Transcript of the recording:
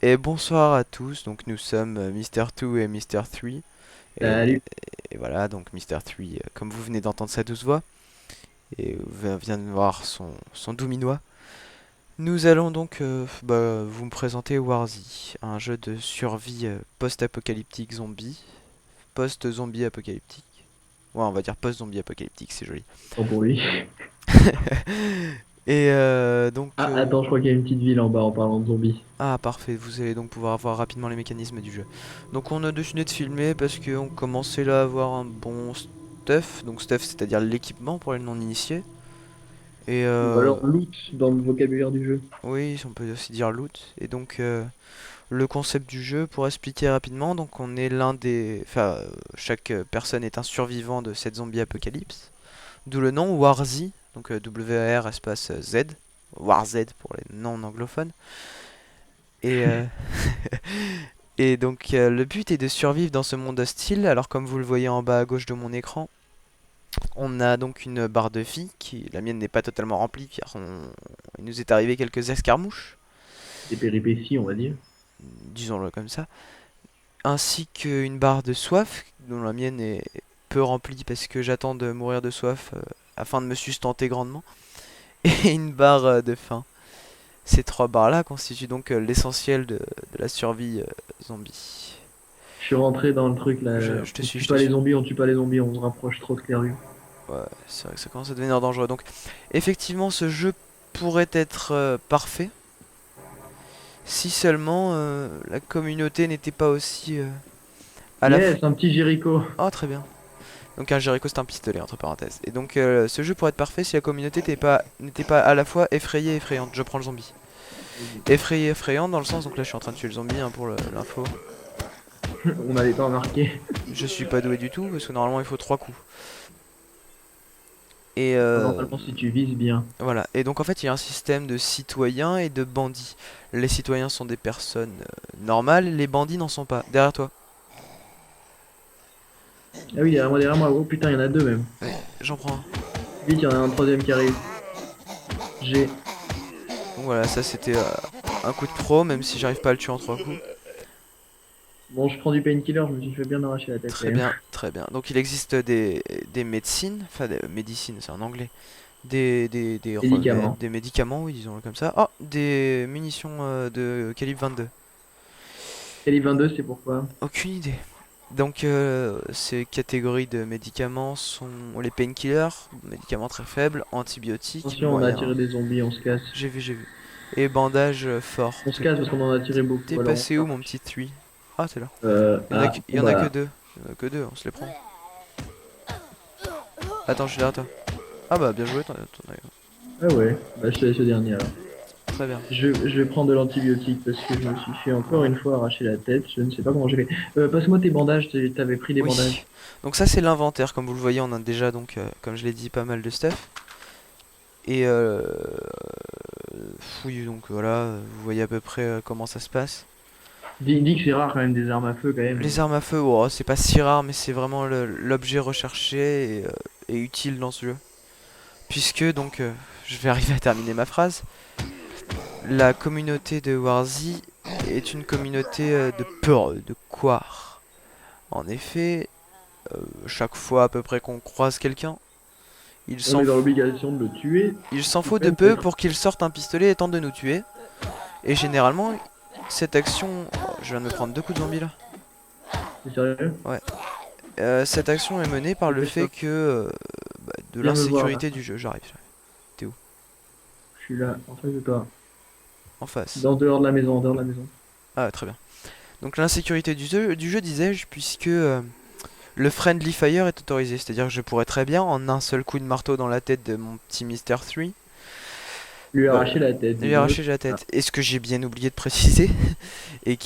Et bonsoir à tous, donc nous sommes Mister 2 et Mister 3. Et, Salut. et voilà, donc Mister 3, comme vous venez d'entendre sa douce voix, et vient de voir son doux minois, nous allons donc vous me présenter Warzy, un jeu de survie post-apocalyptique zombie, post-zombie apocalyptique. Ouais, on va dire post-zombie apocalyptique, c'est joli. Tant pour lui. Et donc, Ah, attends, je crois qu'il y a une petite ville en bas en parlant de zombies. ah parfait, vous allez donc pouvoir voir rapidement les mécanismes du jeu. Donc on a décidé de filmer parce qu'on commençait là à avoir un bon stuff. Donc stuff c'est-à-dire l'équipement pour les non-initiés. Et Ou alors loot dans le vocabulaire du jeu. oui, on peut aussi dire loot. Et donc le concept du jeu, pour expliquer rapidement, donc on est l'un des... Enfin, chaque personne est un survivant de cette zombie apocalypse. D'où le nom Warzy, donc W-A-R espace Z. War Z pour les non anglophones. Et Et donc le but est de survivre dans ce monde hostile. Alors comme vous le voyez en bas à gauche de mon écran, on a donc une barre de vie qui, la mienne n'est pas totalement remplie car il nous est arrivé quelques escarmouches, Des péripéties, on va dire. disons-le comme ça, ainsi qu'une barre de soif dont la mienne est peu remplie parce que j'attends de mourir de soif afin de me sustenter grandement, et une barre de faim. Ces trois barres-là constituent donc l'essentiel de la survie zombie. Je suis rentré dans le truc là. Je te On suis, tue je te pas les suis. zombies, on tue pas les zombies, on se rapproche trop de Clairvue. Ouais, c'est vrai que ça commence à devenir dangereux. Donc, effectivement, ce jeu pourrait être parfait si seulement la communauté n'était pas aussi à la fois. Yes, un petit Jericho. Oh, très bien. Donc, un Jericho, c'est un pistolet, entre parenthèses. Et donc, ce jeu pourrait être parfait si la communauté n'était pas à la fois effrayée et effrayante. Je prends le zombie. Effrayée et effrayante, dans le sens, donc là, je suis en train de tuer le zombie hein, pour l'info. On n'avait pas remarqué. Je suis pas doué du tout, parce que normalement, il faut 3 coups. Et Normalement, si tu vises bien. voilà. Et donc en fait, il y a un système de citoyens et de bandits. Les citoyens sont des personnes normales, les bandits n'en sont pas. Derrière toi. Ah oui, derrière moi, derrière moi. Oh putain, il y en a deux même. J'en prends un. Vite, il y en a un troisième qui arrive. J'ai. Donc voilà, ça c'était un coup de pro, même si j'arrive pas à le tuer en 3 coups. Bon, je prends du painkiller, je me suis fait bien arracher la tête quand Très même. bien, très bien. Donc il existe des médecines, enfin des médecines, c'est en anglais. Des remèdes, Médicaments. des médicaments, oui, disons-le comme ça. Oh, des munitions de calibre 22. Calibre 22, c'est pourquoi? Aucune idée. Donc, ces catégories de médicaments sont les painkillers, médicaments très faibles, antibiotiques, Attention, on a attiré moyens. des zombies, on se casse. J'ai vu, j'ai vu. Et bandages forts. On se casse parce qu'on en a tiré T'es beaucoup, alors on passé où, mon s'arrache. petit Three? Ah, t'es là. Il y Bon en a que bah, deux. Il y en a que deux, on se les prend. Attends, je suis derrière toi. Ah bah, bien joué, t'en as eu. ah ouais, bah je te laisse le dernier alors. Très bien. Je vais prendre de l'antibiotique parce que je me suis fait encore une fois arracher la tête, je ne sais pas comment j'ai fait. Passe-moi tes bandages, t'avais pris des Oui. bandages. Donc ça, c'est l'inventaire. Comme vous le voyez, on a déjà, donc, comme je l'ai dit, pas mal de stuff. Et oui, donc voilà, vous voyez à peu près comment ça se passe. Dis que c'est rare quand même des armes à feu quand même. Les armes à feu, oh, c'est pas si rare, mais c'est vraiment l'objet recherché et utile dans ce jeu. Puisque, donc, je vais arriver à terminer ma phrase, la communauté de Warzy est une communauté de peur, de Quar. En effet, chaque fois à peu près qu'on croise quelqu'un, il On s'en est dans f- l'obligation de le tuer il s'en ou faut de même peu d'être. pour qu'il sorte un pistolet et tente de nous tuer. Et généralement, cette action... oh, je viens de me prendre deux coups de zombie là. C'est sérieux? Ouais. Cette action est menée par le fait Dépêche-toi, que de viens me voir là. l'insécurité du jeu. J'arrive. T'es où? Je suis là, en face de toi. En face. Dans dehors de la maison, en dehors de la maison. Ah, très bien. Donc l'insécurité du jeu disais-je, puisque le friendly fire est autorisé. C'est-à-dire que je pourrais très bien, en un seul coup de marteau dans la tête de mon petit Mister 3, Lui bah, arracher la tête, lui disons-le. arracher la tête. Et ce que j'ai bien oublié de préciser, et